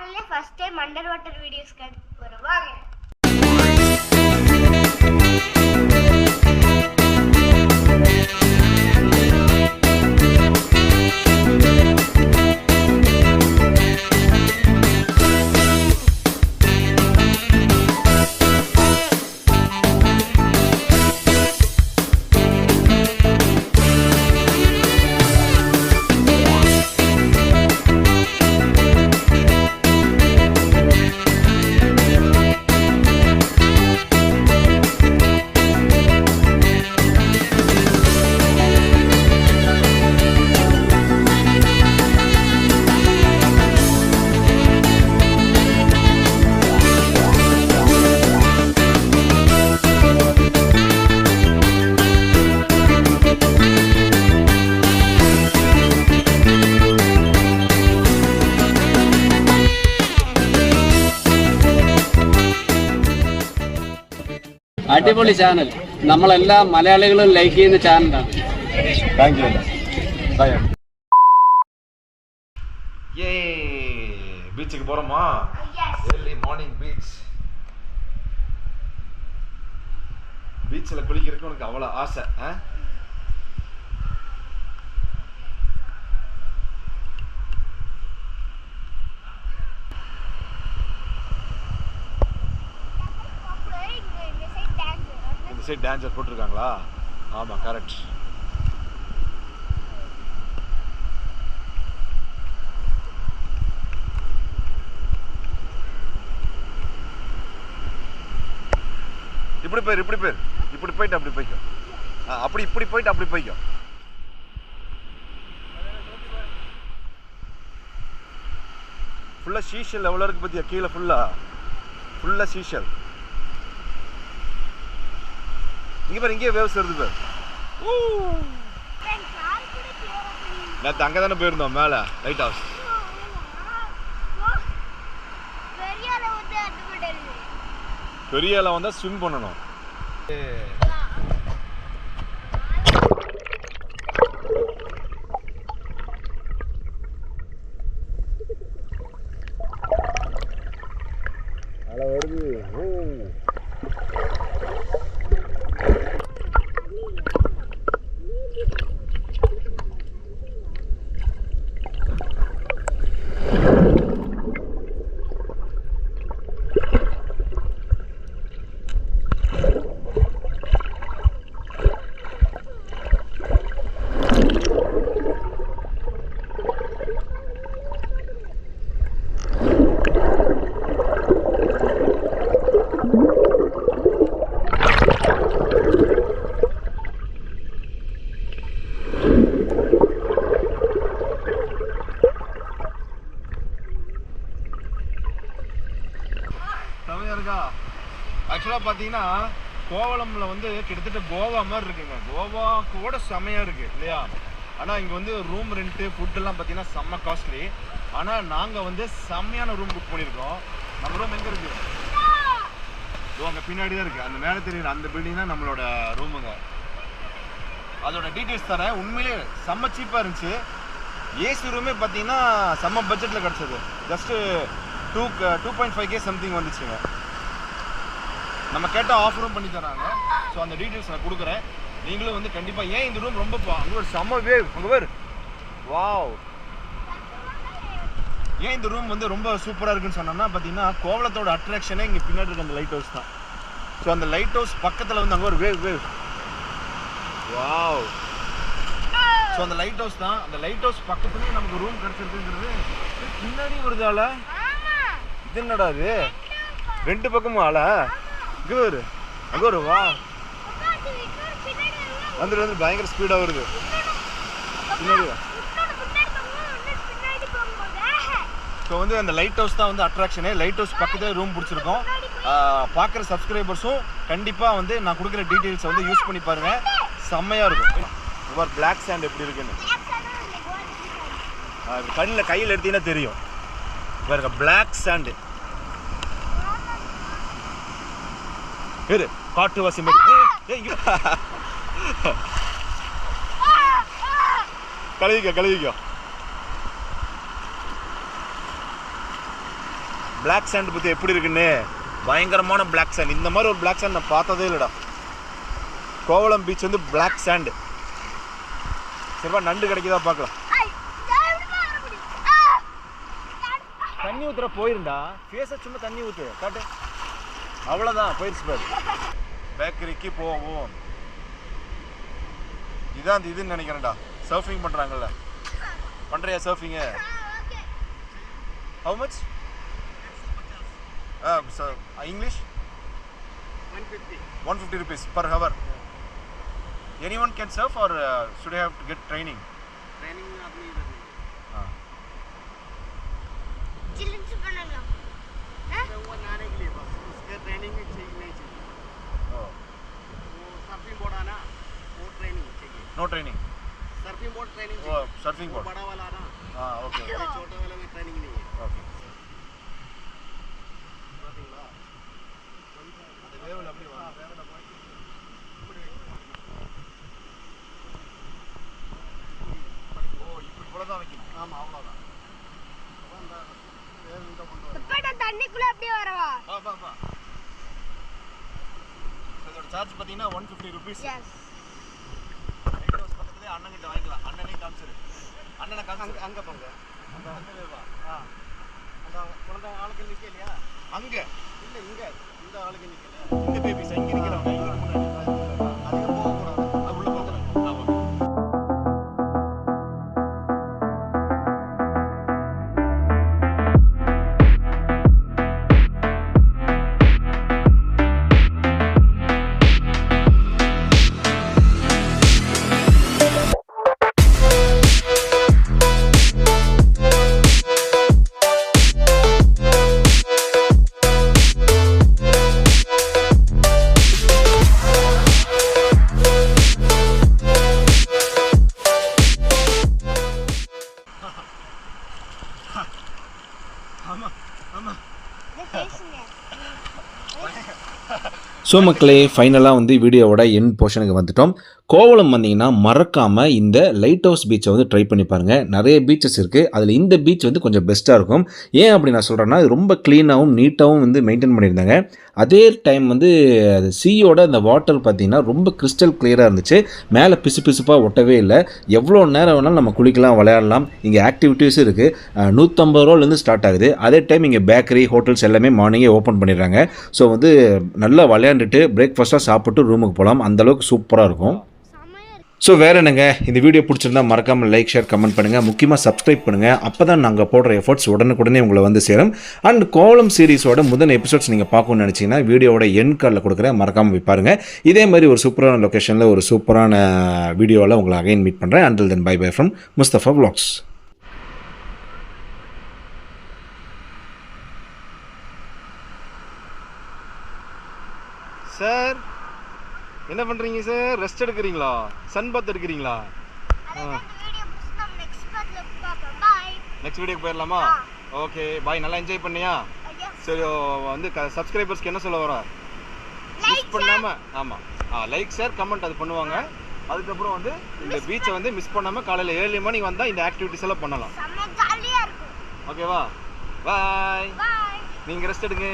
சேனல்ல first time under water videos காட்ட போறோம். வாங்க. അടിപൊളി ചാനൽ. നമ്മളെല്ലാ മലയാളികളും ലൈക്ക് ചെയ്യുന്ന ചാനലാണ്. Thank you. பீச்சுக்கு போறோமா? ஏர்லி மார்னிங் பீச்சில் குளிக்கிறதுக்கு உனக்கு அவ்வளோ ஆசை. இந்த சைடு டான்ஸர் போட்டிருக்காங்களா? ஆமாம், கரெக்ட். இப்படி போயிட்டு அப்படி போய்க்கும். இப்படி போயிட்டு அப்படி போய்க்கும். ஃபுல்லாக சீஷல் எவ்வளோ இருக்கு பத்தியா? கீழே ஃபுல்லாக சீஷல். இங்கே பாரு, இங்கேயே வேவ்ஸ் வருது பாரு. நேற்று அங்கே தானே போயிருந்தோம், மேலே லைட் ஹவுஸ். பெரிய அலை வந்தால் ஸ்விம் பண்ணணும். அலை வருது. ஆக்சுவலாக பார்த்தீங்கன்னா கோவளம்ல வந்து கிட்டத்தட்ட கோவா மாதிரி இருக்குங்க. கோவா கூட செம்மையாக இருக்குது இல்லையா? ஆனால் இங்கே வந்து ரூம் ரெண்ட்டு ஃபுட்டெல்லாம் பார்த்தீங்கன்னா செம்ம காஸ்ட்லி. ஆனால் நாங்கள் வந்து செம்மையான ரூம் புக் பண்ணியிருக்கோம். நம்ம ரூம் எங்கே இருக்குது? அங்கே பின்னாடி தான் இருக்குது. அந்த மேலே தெரியுற அந்த பில்டிங் தான் நம்மளோட ரூமுங்க. அதோட டீட்டெயில்ஸ் தரேன். உண்மையிலே செம்ம சீப்பாக இருந்துச்சு. ஏசி ரூமே பார்த்தீங்கன்னா செம்ம பட்ஜெட்டில் கிடச்சது. ஜஸ்ட்டு 2.5K சம்திங் வந்துச்சுங்க. நம்ம கேட்டால் ஆஃபரும் பண்ணி தராங்க. ஸோ அந்த டீட்டெயில்ஸ் நான் கொடுக்குறேன். நீங்களும் வந்து கண்டிப்பாக. ஏன் இந்த ரூம் ரொம்ப அங்கே ஒரு செம்ம வேவ் அங்கே வேறு. வாவ்! ஏன் இந்த ரூம் வந்து ரொம்ப சூப்பராக இருக்குன்னு சொன்னோம்னா பார்த்தீங்கன்னா கோவளத்தோட அட்ராக்ஷனே இங்கே பின்னாடி இருக்க அந்த லைட் ஹவுஸ் தான். ஸோ அந்த லைட் ஹவுஸ் பக்கத்தில் வந்து அங்கே ஒரு வேவ். வாவ்! ஸோ அந்த லைட் ஹவுஸ் தான். அந்த லைட் ஹவுஸ் பக்கத்துலேயும் நமக்கு ரூம் கிடச்சிருக்குங்கிறது பின்னாடி வருது. ஆளை இது என்னடா அது? ரெண்டு பக்கமும் ஆளை. இங்கே ஒரு அங்கே ஒரு வா வந்து பயங்கர ஸ்பீடாக வருது. பின்னாடி ஸோ வந்து அந்த லைட் ஹவுஸ் தான் வந்து அட்ராக்ஷனே. லைட் ஹவுஸ் பக்கத்தில் ரூம் பிடிச்சிருக்கோம். பார்க்குற சப்ஸ்கிரைபர்ஸும் கண்டிப்பாக வந்து நான் கொடுக்குற டீட்டெயில்ஸை வந்து யூஸ் பண்ணி பாருங்கள். செம்மையாக இருக்கும். ஒரு பிளாக் சாண்ட் எப்படி இருக்குன்னு கண்ணில் கையில் எடுத்தீங்கன்னா தெரியும். பாருங்க, பிளாக் சாண்டு. காட்டுவாசி மாதிரி. கழுவிக்கோ. பிளாக் சாண்ட் பற்றி எப்படி இருக்குன்னு. பயங்கரமான பிளாக் சாண்ட். இந்த மாதிரி ஒரு பிளாக் சாண்ட் நான் பார்த்ததே இல்லைடா. கோவளம் பீச் வந்து பிளாக் சாண்ட். சரிப்பா, நண்டு கிடைக்குதா பார்க்கலாம். தண்ணி ஊற்றுற போயிருந்தா ஃபேஸை சும்மா தண்ணி ஊற்று காட்டு. அவ்வளோதான், போயிடுச்சு பாரு. பேக்கரிக்கு போவோம். இதான் அந்த இதுன்னு நினைக்கிறேன்டா. சர்ஃபிங் பண்ணுறாங்கல்ல, பண்ணுறியா surfing? How much? English? 150 rupees per hour. Anyone can surf or should I have to get training? Training आदमी इधर नहीं चिल्ड्रंस बनाना है वो नहाने के लिए बस उसके ट्रेनिंग चाहिए नहीं चाहिए. Oh, वो सर्फिंग बोर्ड आना वो ट्रेनिंग चाहिए. no training. Surfing board training Oh, चाहिए. surfing वो board. बड़ा वाला ना, Okay. ये छोटे वाले में ट्रेनिंग नहीं है. Okay. ஆமா அவ்வளவுதான். இப்ப தண்ணிக்குள்ள அப்படியே வரவா? இதோட சார்ஜ் பார்த்தீங்கன்னா 150 rupees. எஸ். லைட் ஹவுஸ் பக்கத்துலேயே அண்ணன்கிட்ட வாங்கிக்கலாம். அண்ணனே காமிச்சிரு. அண்ணனை காமிச்சிரு. அங்க போங்க. அங்கே வா. அந்த குழந்தை ஆளுக்கு நிக்க இல்லையா? அங்க இல்ல இங்க இந்த ஆளுக்கு நிக்கல. இந்த பேபிஸ் இங்கே நிற்கிறாங்க. இதுக்கு முன்னாடி அதிகம் போக கூடாது. அது உள்ள போகக்கூடாது. ஆமாம். ஸோ மக்களே, ஃபைனலாக வந்து வீடியோவோட எண்ட் போர்ஷனுக்கு வந்துட்டோம். கோவளம் வந்தீங்கன்னா மறக்காமல் இந்த லைட் ஹவுஸ் பீச்சை வந்து ட்ரை பண்ணி பாருங்கள். நிறைய பீச்சஸ் இருக்குது, அதில் இந்த பீச் வந்து கொஞ்சம் பெஸ்ட்டாக இருக்கும். ஏன் அப்படி நான் சொல்கிறேன்னா, இது ரொம்ப க்ளீனாகவும் நீட்டாகவும் வந்து மெயின்டைன் பண்ணியிருந்தாங்க. அதே டைம் வந்து அது சீயோட அந்த வாட்டர் பார்த்திங்கன்னா ரொம்ப கிறிஸ்டல் கிளியராக இருந்துச்சு. மேலே பிசு பிசுப்பாக ஒட்டவே இல்லை. எவ்வளோ நேரம் வேணாலும் நம்ம குளிக்கலாம், விளையாடலாம். இங்கே ஆக்டிவிட்டீஸும் இருக்குது. 150 ரூபாலேருந்து ஸ்டார்ட் ஆகுது. அதே டைம் இங்கே பேக்கரி, ஹோட்டல்ஸ் எல்லாமே மார்னிங்கே ஓப்பன் பண்ணிடுறாங்க. ஸோ வந்து நல்லா விளையாண்டுட்டு பிரேக்ஃபாஸ்ட்டாக சாப்பிட்டு ரூமுக்கு போகலாம். அந்தளவுக்கு சூப்பராக இருக்கும். ஸோ வேறு என்னங்க, இந்த வீடியோ பிடிச்சிருந்தா மறக்காமல் லைக், ஷேர், கமெண்ட் பண்ணுங்கள். முக்கியமாக சப்ஸ்கிரைப் பண்ணுங்கள். அப்போ தான் நாங்கள் போடுற எஃபர்ட்ஸ் உடனுக்குடனே உங்களை வந்து சேரும். அண்ட் கோவளம் சீரிஸோட முதல் எபிசோட்ஸ் நீங்கள் பார்க்கணும்னு நினச்சிங்கன்னா வீடியோவோட எண்ட் கார்டில் கொடுக்குறேன், மறக்காமல் போய் பாருங்கள். இதே மாதிரி ஒரு சூப்பரான லொக்கேஷனில் ஒரு சூப்பரான வீடியோவில் உங்களை அகைன் மீட் பண்ணுறேன். Until then bye bye from Mustafa vlogs. Sir என்ன பண்ணுறீங்க சார்? ரெஸ்ட் எடுக்கிறீங்களா? சன் பாத் எடுக்கிறீங்களா? வீடியோ புடிச்சா நம்ம நெக்ஸ்ட் பார்ட்ல பார்ப்போம். பை. நெக்ஸ்ட் வீடியோக்கு போயிடலாமா? Okay bye. நல்லா என்ஜாய் பண்ணியா? சரி, வந்து சப்ஸ்கிரைபர்ஸ்க்கு என்ன சொல்ல வர? மிஸ் பண்ணாமல், ஆமாம், லைக், ஷேர், கமெண்ட் அது பண்ணுவாங்க. அதுக்கப்புறம் வந்து இந்த பீச்சை வந்து மிஸ் பண்ணாமல் காலையில் 7 மணிக்கு வந்தால் இந்த ஆக்டிவிட்டிஸ் எல்லாம் பண்ணலாம். செம்ம ஜாலியா இருக்கும். ஓகேவா? பாய். பை. நீங்கள் ரெஸ்ட் எடுங்க.